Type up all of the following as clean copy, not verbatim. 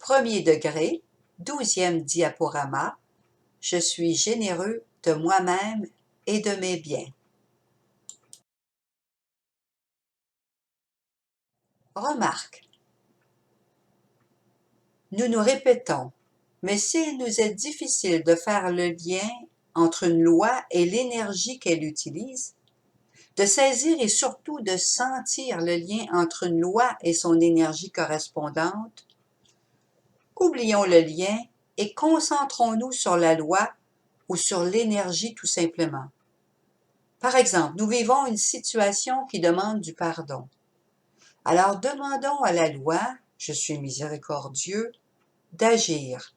Premier degré, 12e diaporama, je suis généreux de moi-même et de mes biens. Remarque. Nous nous répétons, mais s'il nous est difficile de faire le lien entre une loi et l'énergie qu'elle utilise, de saisir et surtout de sentir le lien entre une loi et son énergie correspondante, oublions le lien et concentrons-nous sur la loi ou sur l'énergie tout simplement. Par exemple, nous vivons une situation qui demande du pardon. Alors demandons à la loi, je suis miséricordieux, d'agir.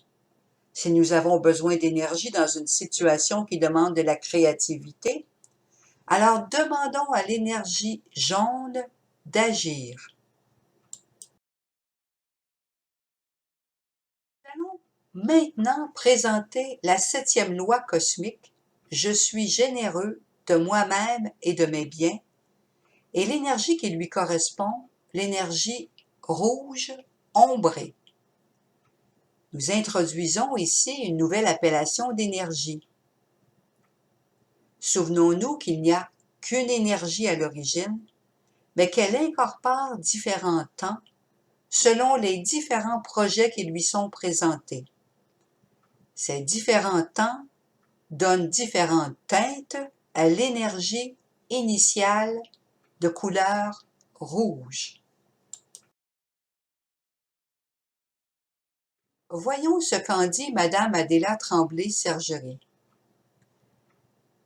Si nous avons besoin d'énergie dans une situation qui demande de la créativité, alors demandons à l'énergie jaune d'agir. Nous allons maintenant présenter la 7e loi cosmique, je suis généreux de moi-même et de mes biens, et l'énergie qui lui correspond, l'énergie rouge ombrée. Nous introduisons ici une nouvelle appellation d'énergie. Souvenons-nous qu'il n'y a qu'une énergie à l'origine, mais qu'elle incorpore différents temps selon les différents projets qui lui sont présentés. Ces différents temps donnent différentes teintes à l'énergie initiale de couleur rouge. Voyons ce qu'en dit Madame Adéla Tremblay-Sergerie.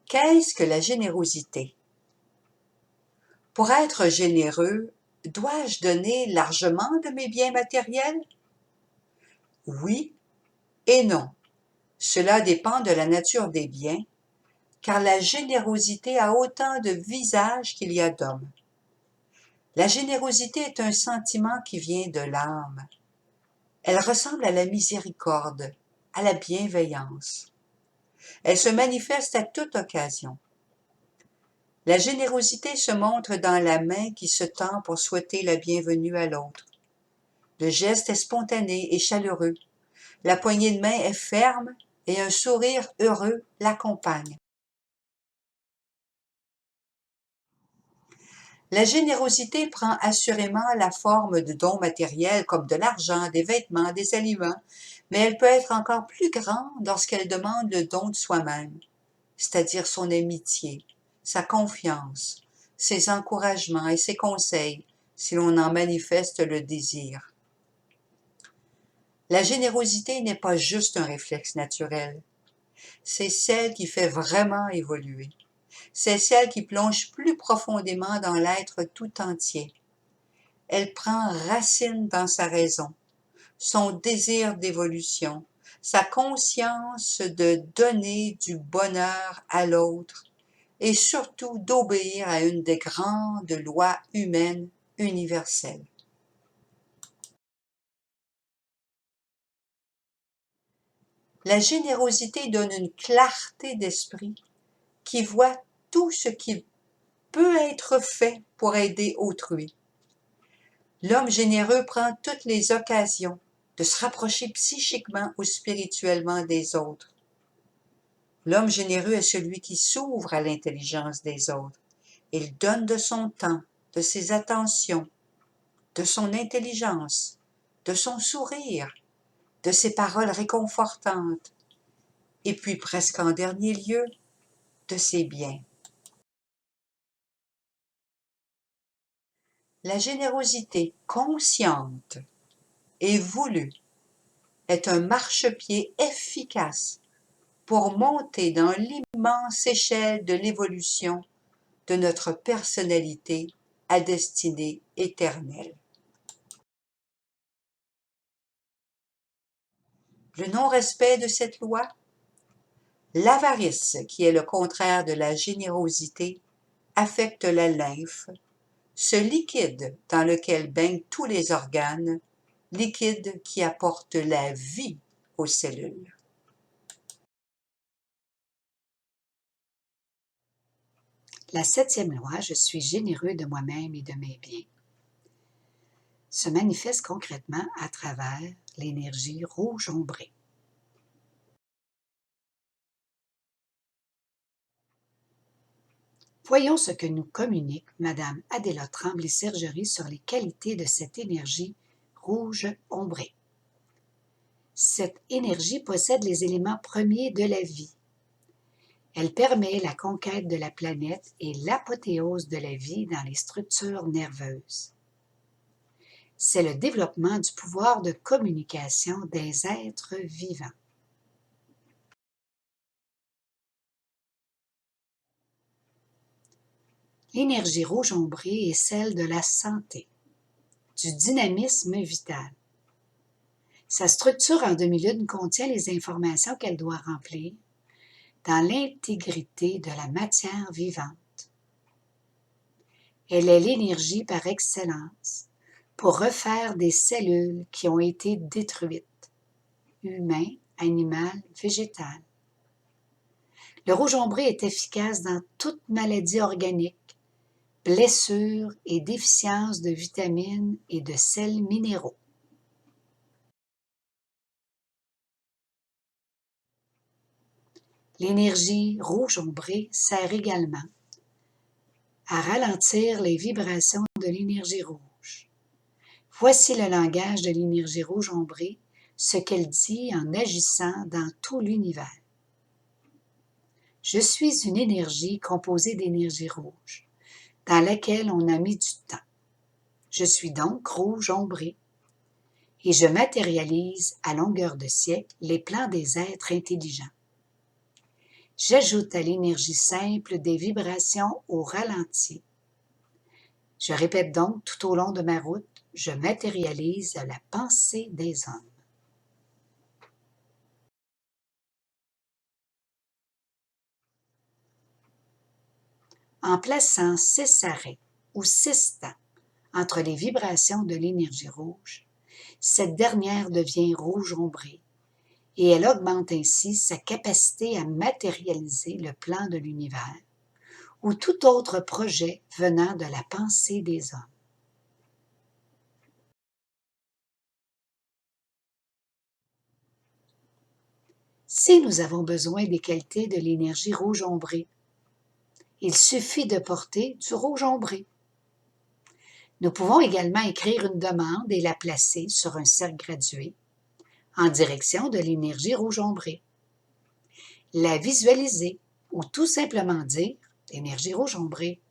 Qu'est-ce que la générosité? Pour être généreux, dois-je donner largement de mes biens matériels? Oui et non. Cela dépend de la nature des biens, car la générosité a autant de visages qu'il y a d'hommes. La générosité est un sentiment qui vient de l'âme. Elle ressemble à la miséricorde, à la bienveillance. Elle se manifeste à toute occasion. La générosité se montre dans la main qui se tend pour souhaiter la bienvenue à l'autre. Le geste est spontané et chaleureux. La poignée de main est ferme et un sourire heureux l'accompagne. La générosité prend assurément la forme de dons matériels comme de l'argent, des vêtements, des aliments, mais elle peut être encore plus grande lorsqu'elle demande le don de soi-même, c'est-à-dire son amitié, sa confiance, ses encouragements et ses conseils, si l'on en manifeste le désir. La générosité n'est pas juste un réflexe naturel, c'est celle qui fait vraiment évoluer. C'est celle qui plonge plus profondément dans l'être tout entier. Elle prend racine dans sa raison, son désir d'évolution, sa conscience de donner du bonheur à l'autre et surtout d'obéir à une des grandes lois humaines universelles. La générosité donne une clarté d'esprit qui voit tout ce qui peut être fait pour aider autrui. L'homme généreux prend toutes les occasions de se rapprocher psychiquement ou spirituellement des autres. L'homme généreux est celui qui s'ouvre à l'intelligence des autres. Il donne de son temps, de ses attentions, de son intelligence, de son sourire, de ses paroles réconfortantes, et puis presque en dernier lieu, de ses biens. La générosité consciente et voulue est un marchepied efficace pour monter dans l'immense échelle de l'évolution de notre personnalité à destinée éternelle. Le non-respect de cette loi, l'avarice, qui est le contraire de la générosité, affecte la lymphe, ce liquide dans lequel baignent tous les organes, liquide qui apporte la vie aux cellules. La 7e loi, je suis généreux de moi-même et de mes biens. se manifeste concrètement à travers l'énergie rouge ombrée. Voyons ce que nous communique Mme Adéla Tremblay-Sergerie sur les qualités de cette énergie rouge ombrée. Cette énergie possède les éléments premiers de la vie. Elle permet la conquête de la planète et l'apothéose de la vie dans les structures nerveuses. C'est le développement du pouvoir de communication des êtres vivants. L'énergie rouge ombrée est celle de la santé, du dynamisme vital. Sa structure en demi-lune contient les informations qu'elle doit remplir dans l'intégrité de la matière vivante. Elle est l'énergie par excellence pour refaire des cellules qui ont été détruites, humains, animales, végétales. Le rouge ombré est efficace dans toute maladie organique, blessures et déficiences de vitamines et de sels minéraux. L'énergie rouge ombrée sert également à ralentir les vibrations de l'énergie rouge. Voici le langage de l'énergie rouge ombrée, ce qu'elle dit en agissant dans tout l'univers. Je suis une énergie composée d'énergie rouge, dans laquelle on a mis du temps. Je suis donc rouge ombré, et je matérialise à longueur de siècle les plans des êtres intelligents. J'ajoute à l'énergie simple des vibrations au ralenti. Je répète donc tout au long de ma route, je matérialise la pensée des hommes. En plaçant 6 arrêts ou 6 temps entre les vibrations de l'énergie rouge, cette dernière devient rouge ombrée et elle augmente ainsi sa capacité à matérialiser le plan de l'univers ou tout autre projet venant de la pensée des hommes. Si nous avons besoin des qualités de l'énergie rouge ombrée, il suffit de porter du rouge ombré. Nous pouvons également écrire une demande et la placer sur un cercle gradué en direction de l'énergie rouge ombrée. La visualiser ou tout simplement dire « Énergie rouge ombrée,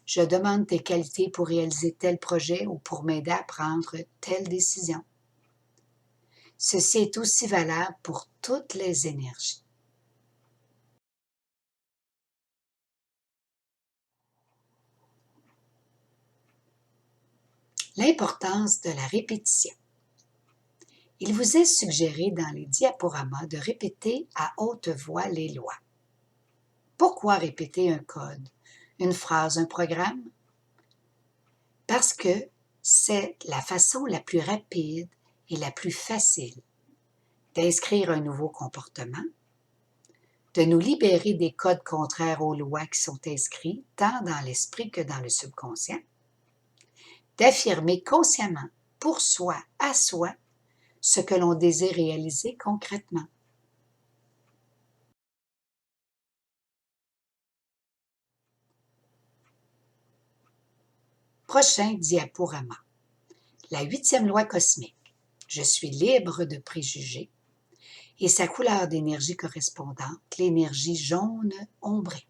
je demande tes qualités pour réaliser tel projet ou pour m'aider à prendre telle décision. » Ceci est aussi valable pour toutes les énergies. L'importance de la répétition. Il vous est suggéré dans les diaporamas de répéter à haute voix les lois. Pourquoi répéter un code, une phrase, un programme? Parce que c'est la façon la plus rapide et la plus facile d'inscrire un nouveau comportement, de nous libérer des codes contraires aux lois qui sont inscrits tant dans l'esprit que dans le subconscient, d'affirmer consciemment, pour soi, à soi, ce que l'on désire réaliser concrètement. Prochain diaporama. La 8e loi cosmique. Je suis libre de préjugés et sa couleur d'énergie correspondante, l'énergie jaune ombrée.